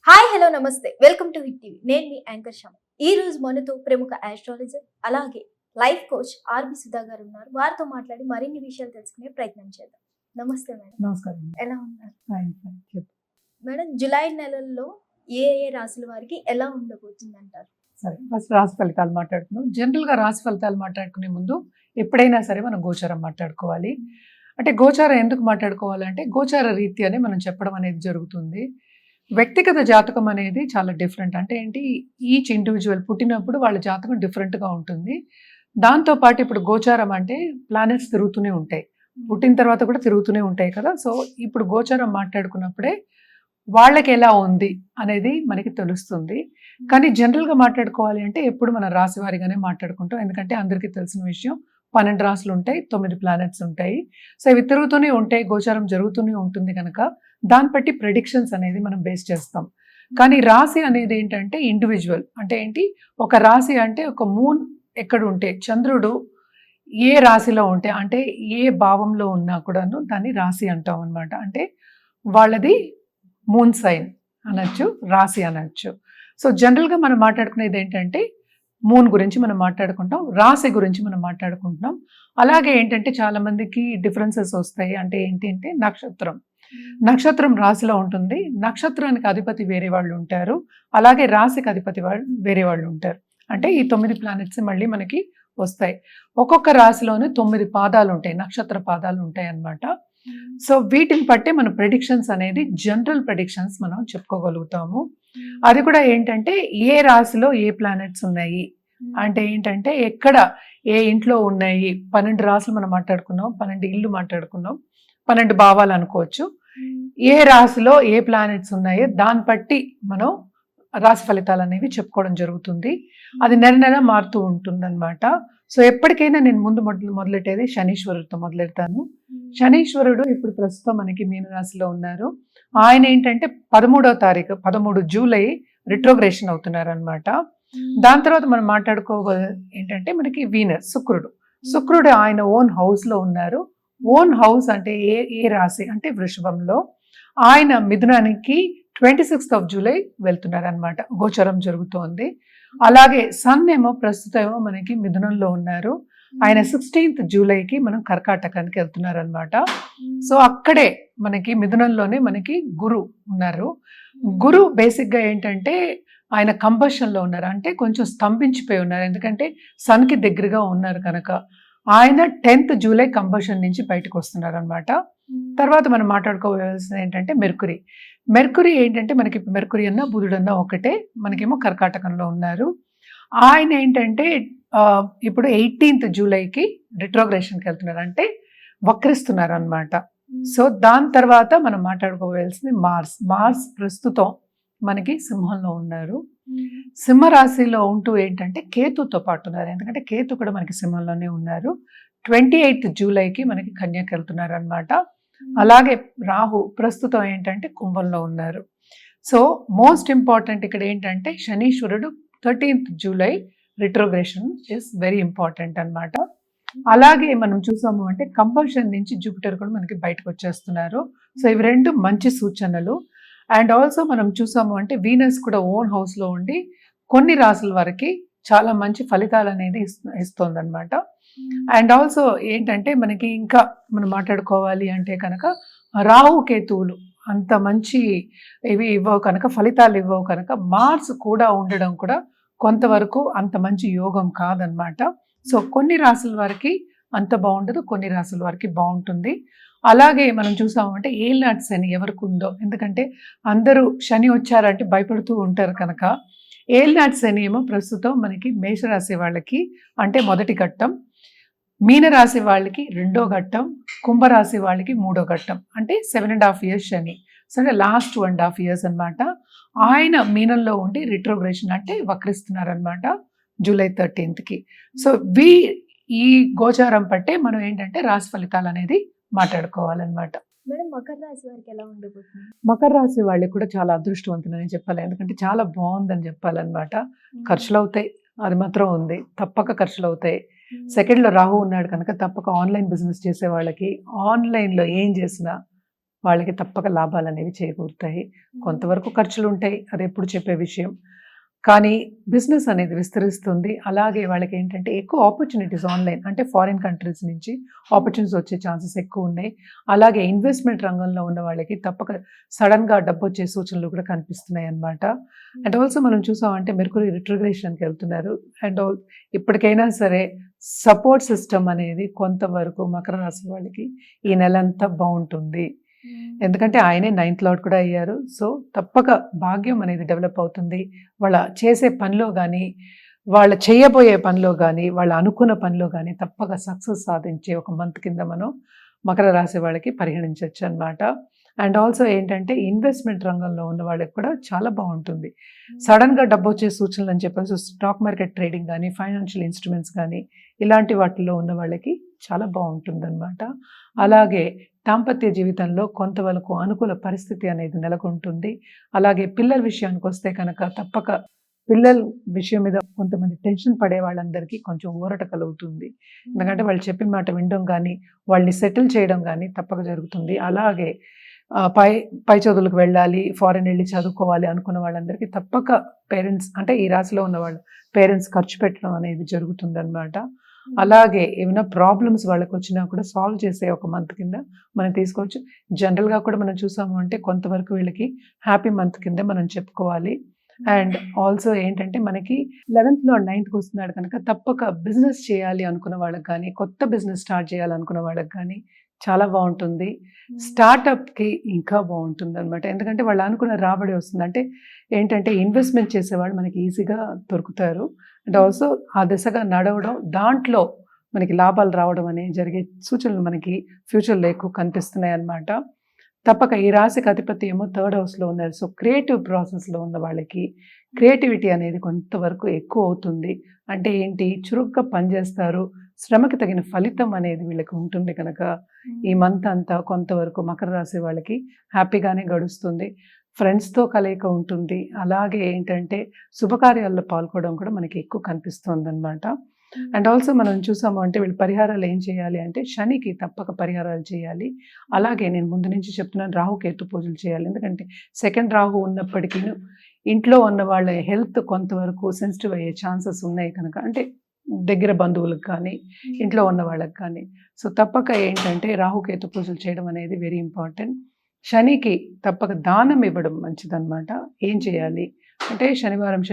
Hi hello నమస్తే welcome to hit TV. నేను మీ anchor శమ. ఈ రోజు మనతో ప్రముఖ ఆస్ట్రాలజర్ అలాగే లైఫ్ కోచ్ ఆర్బి సుధా గారు ఉన్నారు. వారితో మాట్లాడి మరిన్ని విషయాలు తెలుసుకునే ప్రయత్నం చేద్దాం. నమస్తే మేడం. నమస్కారం. ఎలా ఉన్నారు ఫైన్ ఫైన్ చెప్పు. మేడం? జూలై నెలల్లో ఏ ఏ రాశుల వారికి ఎలా ఉండబోతుంది అంటారు? సరే, ఫస్ట్ రాశి ఫలితాలు మాట్లాడుకుందాం. జనరల్గా రాశి ఫలితాలు మాట్లాడుకునే ముందు ఎప్పుడైనా సరే మనం గోచారం మాట్లాడుకోవాలి. అంటే గోచారం ఎందుకు మాట్లాడుకోవాలంటే గోచార రీత్యానే మనం చెప్పడం అనేది జరుగుతుంది. వ్యక్తిగత జాతకం అనేది చాలా డిఫరెంట్. అంటే ఏంటి, ఈచ్ ఇండివిజువల్ పుట్టినప్పుడు వాళ్ళ జాతకం డిఫరెంట్గా ఉంటుంది. దాంతోపాటు ఇప్పుడు గోచారం అంటే ప్లానెట్స్ తిరుగుతూనే ఉంటాయి, పుట్టిన తర్వాత కూడా తిరుగుతూనే ఉంటాయి కదా. సో ఇప్పుడు గోచారం మాట్లాడుకున్నప్పుడే వాళ్ళకి ఎలా ఉంది అనేది మనకి తెలుస్తుంది. కానీ జనరల్గా మాట్లాడుకోవాలి అంటే ఎప్పుడు మన రాశి వారిగానే మాట్లాడుకుంటాం. ఎందుకంటే అందరికీ తెలిసిన విషయం, 12 రాశులు ఉంటాయి, 9 ప్లానెట్స్ ఉంటాయి. సో ఇవి తిరుగుతూనే ఉంటాయి, గోచారం జరుగుతూనే ఉంటుంది కనుక దాన్ని బట్టి ప్రెడిక్షన్స్ అనేది మనం బేస్ చేస్తాం. కానీ రాశి అనేది ఏంటంటే ఇండివిజువల్. అంటే ఏంటి, ఒక రాశి అంటే ఒక మూన్ ఎక్కడ ఉంటే, చంద్రుడు ఏ రాశిలో ఉంటే, అంటే ఏ భావంలో ఉన్నా కూడాను దాన్ని రాశి అంటాం అనమాట. అంటే వాళ్ళది మూన్ సైన్ అనొచ్చు, రాశి అనొచ్చు. సో జనరల్గా మనం మాట్లాడుకునేది ఏంటంటే మూన్ గురించి మనం మాట్లాడుకుంటాం, రాశి గురించి మనం మాట్లాడుకుంటున్నాం. అలాగే ఏంటంటే చాలా మందికి డిఫరెన్సెస్ వస్తాయి. అంటే ఏంటి అంటే నక్షత్రం రాశిలో ఉంటుంది, నక్షత్రానికి అధిపతి వేరే వాళ్ళు ఉంటారు, అలాగే రాశికి అధిపతి వాళ్ళు వేరే వాళ్ళు ఉంటారు. అంటే ఈ 9 ప్లానెట్స్ మళ్ళీ మనకి వస్తాయి. ఒక్కొక్క రాశిలోనే 9 పాదాలు ఉంటాయి, నక్షత్ర పాదాలు ఉంటాయి అన్నమాట. సో వీటిని బట్టే మన ప్రెడిక్షన్స్ అనేది జనరల్ ప్రెడిక్షన్స్ మనం చెప్పుకోగలుగుతాము. అది కూడా ఏంటంటే ఏ రాశిలో ఏ ప్లానెట్స్ ఉన్నాయి, అంటే ఏంటంటే ఎక్కడ ఏ ఇంట్లో ఉన్నాయి. 12 రాశులు మనం మాట్లాడుకున్నాం, 12 ఇళ్ళు మాట్లాడుకున్నాం, 12 భావాలు అనుకోవచ్చు. ఏ రాశిలో ఏ ప్లానెట్స్ ఉన్నాయో దాన్ని బట్టి మనం రాశి ఫలితాలు అనేవి చెప్పుకోవడం జరుగుతుంది. అది నెల నెల మారుతూ ఉంటుంది అనమాట. సో ఎప్పటికైనా నేను ముందు మొదలెట్టేది శనీశ్వరుడితో మొదలెడతాను. శనీశ్వరుడు ఇప్పుడు ప్రస్తుతం మనకి మీనరాశిలో ఉన్నారు. ఆయన ఏంటంటే 13వ తారీఖు 13 జూలై రిట్రోగ్రేషన్ అవుతున్నారు అనమాట. దాని తర్వాత మనం మాట్లాడుకోవాలి ఏంటంటే మనకి వీనస్, శుక్రుడు ఆయన ఓన్ హౌస్ లో ఉన్నారు. ఓన్ హౌస్ అంటే ఏ రాశి అంటే వృషభంలో. ఆయన మిథునానికి 26th జూలై వెళ్తున్నారు అనమాట, గోచరం జరుగుతోంది. అలాగే సన్ ఏమో ప్రస్తుతం ఏమో మనకి మిథునంలో ఉన్నారు. ఆయన 16th జూలైకి మనం కర్కాటకానికి వెళ్తున్నారు అనమాట. సో అక్కడే మనకి మిథునంలోనే మనకి గురు ఉన్నారు. గురు బేసిక్గా ఏంటంటే ఆయన కంబషన్లో ఉన్నారు, అంటే కొంచెం స్తంభించిపోయి ఉన్నారు. ఎందుకంటే సన్కి దగ్గరగా ఉన్నారు కనుక. ఆయన 10th జూలై కంబషన్ నుంచి బయటకు వస్తున్నారు అనమాట. తర్వాత మనం మాట్లాడుకోవాల్సింది ఏంటంటే మెర్కురీ ఏంటంటే మనకి మెర్కురీ అన్న బుధుడన్నా ఒకటే, మనకేమో కర్కాటకంలో ఉన్నారు. ఆయన ఏంటంటే ఇప్పుడు 18th జూలైకి రిట్రోగ్రేషన్కి వెళ్తున్నారు, అంటే వక్రిస్తున్నారు అనమాట. సో దాని తర్వాత మనం మాట్లాడుకోవాల్సింది మార్స్ ప్రస్తుతం మనకి సింహంలో ఉన్నారు. సింహరాశిలో ఉంటూ ఏంటంటే కేతుతో పాటు ఉన్నారు, ఎందుకంటే కేతు కూడా మనకి సింహంలోనే ఉన్నారు. 28th జూలైకి మనకి కన్యకి వెళ్తున్నారు అనమాట. అలాగే రాహు ప్రస్తుతం ఏంటంటే కుంభంలో ఉన్నారు. సో మోస్ట్ ఇంపార్టెంట్ ఇక్కడ ఏంటంటే శనీశ్వరుడు 13th July retrogression is very important అనమాట. అలాగే మనం చూసాము అంటే కంబషన్ నుంచి జూపిటర్ కూడా మనకి బయటకు వచ్చేస్తున్నారు. సో ఇవి రెండు మంచి సూచనలు. అండ్ ఆల్సో మనం చూసాము అంటే వీనస్ కూడా ఓన్ హౌస్లో ఉండి కొన్ని రాసుల వరకు చాలా మంచి ఫలితాలు అనేది ఇస్తుంది అనమాట. అండ్ ఆల్సో ఏంటంటే మనకి ఇంకా మనం మాట్లాడుకోవాలి అంటే కనుక రాహు కేతువులు అంత మంచి ఇవి ఇవ్వవు కనుక, ఫలితాలు ఇవ్వవు కనుక, మార్స్ కూడా ఉండడం కూడా కొంతవరకు అంత మంచి యోగం కాదనమాట. సో కొన్ని రాసుల వారికి అంత బాగుండదు, కొన్ని రాసుల వారికి బాగుంటుంది. అలాగే మనం చూసామంటే ఏలినాటి శని ఎవరికి ఉందో, ఎందుకంటే అందరూ శని వచ్చారంటే భయపడుతూ ఉంటారు కనుక. ఏలినాటి శని ఏమో ప్రస్తుతం మనకి మేషరాశి వాళ్ళకి అంటే మొదటి ఘట్టం, మీనరాశి వాళ్ళకి 2వ ఘట్టం, కుంభరాశి వాళ్ళకి 3వ ఘట్టం, అంటే 7.5 years శని. సో అంటే లాస్ట్ 1.5 years అనమాట. ఆయన మీనంలో ఉండి రిట్రోగ్రేషన్ అంటే వక్రిస్తున్నారు అనమాట జూలై 13th. సో ఈ గోచారం పట్టే మనం ఏంటంటే రాశి ఫలితాలు అనేది మాట్లాడుకోవాలన్నమాట. మేడం, మకర రాశి వారికి ఎలా ఉండబోతుంది? మకర రాశి వాళ్ళకి కూడా చాలా అదృష్టవంతులని చెప్పాలి, ఎందుకంటే చాలా బాగుందని చెప్పాలన్నమాట. ఖర్చులు అవుతాయి, అది మాత్రం ఉంది, తప్పక ఖర్చులు అవుతాయి. సెకండ్లో రాహు ఉన్నాడు కనుక తప్పక ఆన్లైన్ బిజినెస్ చేసే వాళ్ళకి ఆన్లైన్లో ఏం చేసినా వాళ్ళకి తప్పక లాభాలు అనేవి చేకూరుతాయి. కొంతవరకు ఖర్చులు ఉంటాయి, అది ఎప్పుడు చెప్పే విషయం. కానీ బిజినెస్ అనేది విస్తరిస్తుంది. అలాగే వాళ్ళకి ఏంటంటే ఎక్కువ ఆపర్చునిటీస్ ఆన్లైన్, అంటే ఫారిన్ కంట్రీస్ నుంచి ఆపర్చునిటీస్ వచ్చే ఛాన్సెస్ ఎక్కువ ఉన్నాయి. అలాగే ఇన్వెస్ట్మెంట్ రంగంలో ఉన్న వాళ్ళకి తప్పక సడన్గా డబ్బు వచ్చే సూచనలు కూడా కనిపిస్తున్నాయి అన్నమాట. అండ్ ఆల్సో మనం చూసామంటే మెర్కురీ రిట్రోగ్రేషన్కి వెళ్తున్నారు. అండ్ ఇప్పటికైనా సరే సపోర్ట్ సిస్టమ్ అనేది కొంతవరకు మకర రాశి వాళ్ళకి ఈ నెలంతా బాగుంటుంది. ఎందుకంటే ఆయనే 9th లార్డ్ కూడా అయ్యారు. సో తప్పక భాగ్యం అనేది డెవలప్ అవుతుంది. వాళ్ళ చేసే పనిలో కానీ, వాళ్ళ చేయబోయే పనిలో కానీ, వాళ్ళ అనుకున్న పనిలో కానీ తప్పక సక్సెస్ సాధించే ఒక మంత్ కింద మనం మకర రాశి వాళ్ళకి పరిగణించవచ్చు అన్నమాట. అండ్ ఆల్సో ఏంటంటే ఇన్వెస్ట్మెంట్ రంగంలో ఉన్న వాళ్ళకి కూడా చాలా బాగుంటుంది. సడన్గా డబ్బు వచ్చే సూచనలు అని చెప్పేసి స్టాక్ మార్కెట్ ట్రేడింగ్ కానీ, ఫైనాన్షియల్ ఇన్స్ట్రుమెంట్స్ కానీ ఇలాంటి వాటిల్లో ఉన్న వాళ్ళకి చాలా బాగుంటుంది అన్నమాట. అలాగే దాంపత్య జీవితంలో కొంతవరకు అనుకూల పరిస్థితి అనేది నెలకొంటుంది. అలాగే పిల్లల విషయానికి వస్తే కనుక తప్పక పిల్లల విషయం మీద కొంతమంది టెన్షన్ పడే వాళ్ళందరికీ కొంచెం ఊరట కలుగుతుంది. ఎందుకంటే వాళ్ళు చెప్పిన మాట వినడం కానీ, వాళ్ళని సెటిల్ చేయడం కానీ తప్పక జరుగుతుంది. అలాగే పై చదువులకు వెళ్ళాలి, ఫారెన్ వెళ్ళి చదువుకోవాలి అనుకున్న వాళ్ళందరికీ తప్పక పేరెంట్స్, అంటే ఈ రాశిలో ఉన్న వాళ్ళ పేరెంట్స్ ఖర్చు పెట్టడం అనేది జరుగుతుంది అన్నమాట. అలాగే ఏమైనా ప్రాబ్లమ్స్ వాళ్ళకి వచ్చినా కూడా సాల్వ్ చేసే ఒక మంత్ కింద మనం తీసుకోవచ్చు. జనరల్గా కూడా మనం చూసాము అంటే కొంతవరకు వీళ్ళకి హ్యాపీ మంత్ కింద మనం చెప్పుకోవాలి. అండ్ ఆల్సో ఏంటంటే మనకి 11th లార్డ్ 9th వస్తున్నాడు కనుక తప్పక బిజినెస్ చేయాలి అనుకున్న వాళ్ళకి కానీ, కొత్త బిజినెస్ స్టార్ట్ చేయాలనుకున్న వాళ్ళకి కానీ చాలా బాగుంటుంది. స్టార్టప్కి ఇంకా బాగుంటుంది అనమాట. ఎందుకంటే వాళ్ళు అనుకున్న రాబడి వస్తుంది. అంటే ఏంటంటే ఇన్వెస్ట్మెంట్ చేసేవాళ్ళు మనకి ఈజీగా దొరుకుతారు. అండ్ ఆల్సో ఆ దిశగా నడవడం, దాంట్లో మనకి లాభాలు రావడం అనేది జరిగే సూచనలు మనకి ఫ్యూచర్లో ఎక్కువ కనిపిస్తున్నాయి అన్నమాట. తప్పక ఈ రాశికి అధిపతి ఏమో 3rd హౌస్లో ఉన్నారు. సో క్రియేటివ్ ప్రాసెస్లో ఉన్న వాళ్ళకి క్రియేటివిటీ అనేది కొంతవరకు ఎక్కువ అవుతుంది. అంటే ఏంటి, చురుగ్గా పనిచేస్తారు, శ్రమకి తగిన ఫలితం అనేది వీళ్ళకి ఉంటుంది కనుక ఈ మంత్ అంతా కొంతవరకు మకర రాశి వాళ్ళకి హ్యాపీగానే గడుస్తుంది. ఫ్రెండ్స్తో కలయిక ఉంటుంది. అలాగే ఏంటంటే శుభకార్యాల్లో పాల్గొనడం కూడా మనకి ఎక్కువ కనిపిస్తుంది అనమాట. అండ్ ఆల్సో మనం చూసాము అంటే వీళ్ళు పరిహారాలు ఏం చేయాలి అంటే శనికి తప్పక పరిహారాలు చేయాలి. అలాగే నేను ముందు నుంచి చెప్తున్నాను, రాహుకేతు పూజలు చేయాలి. ఎందుకంటే 2nd రాహు ఉన్నప్పటికీ ఇంట్లో ఉన్న వాళ్ళ హెల్త్ కొంతవరకు సెన్సిటివ్ అయ్యే ఛాన్సెస్ ఉన్నాయి కనుక, అంటే దగ్గర బంధువులకు కానీ, ఇంట్లో ఉన్న వాళ్ళకి కానీ. సో తప్పక ఏంటంటే రాహుకేతు పూజలు చేయడం అనేది వెరీ ఇంపార్టెంట్. శనికి తప్పక దానం ఇవ్వడం మంచిదన్నమాట. ఏం చేయాలి అంటే శనివారం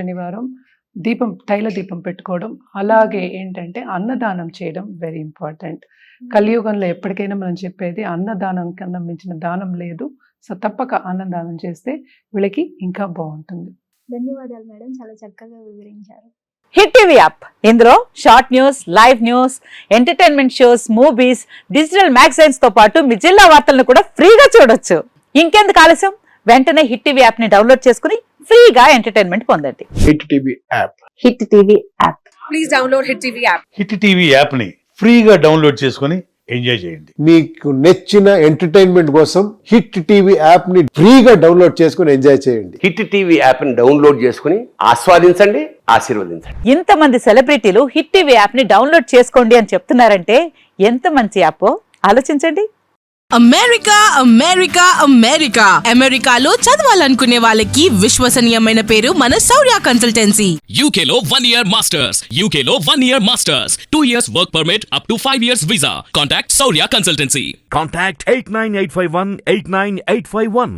తైల దీపం పెట్టుకోవడం, అలాగే ఏంటంటే అన్నదానం చేయడం వెరీ ఇంపార్టెంట్. కలియుగంలో ఎప్పటికైనా మనం చెప్పేది అన్నదానం కన్నా మించిన దానం లేదు. సో తప్పక అన్నదానం చేస్తే వీళ్ళకి ఇంకా బాగుంటుంది. ధన్యవాదాలు మేడం, చాలా చక్కగా వివరించారు. హిట్ టీవీ యాప్, ఇందులో short news, live news, entertainment shows, movies, digital magazines తో పాటు మీ జిల్లా వార్తలను కూడా ఫ్రీగా చూడొచ్చు. ఇంకెందుకు ఆలస్యం, వెంటనే హిట్ టీవీ యాప్ ని డౌన్లోడ్ చేసుకుని ఫ్రీగా ఎంటర్టైన్మెంట్ పొందండి. Hit TV app. Hit TV app. Please download hit TV app. Hit TV యాప్ని ఫ్రీగా డౌన్లోడ్ చేసుకొని ఎంజాయ్ చేయండి. మీకు నచ్చిన ఎంటర్టైన్మెంట్ కోసం హిట్ టీవీ యాప్ ని ఫ్రీగా డౌన్లోడ్ చేసుకొని ఎంజాయ్ చేయండి. హిట్ టీవీ యాప్ ని డౌన్లోడ్ చేసుకుని ఆస్వాదించండి, ఆశీర్వదించండి. ఇంతమంది సెలబ్రిటీలు హిట్ టీవీ యాప్ ని డౌన్లోడ్ చేసుకోండి అని చెప్తున్నారంటే ఎంత మంచి యాప్ ఆలోచించండి. అమెరికా అమెరికాలో చదవాలనుకునే వాళ్ళకి విశ్వసనీయమైన పేరు మన శౌర్య కన్సల్టెన్సీ. UK లో 1 year masters. UK లో 1 year masters. 2 years work permit up to 5 years visa. Contact Saurya Consultancy. Contact 89851 89851.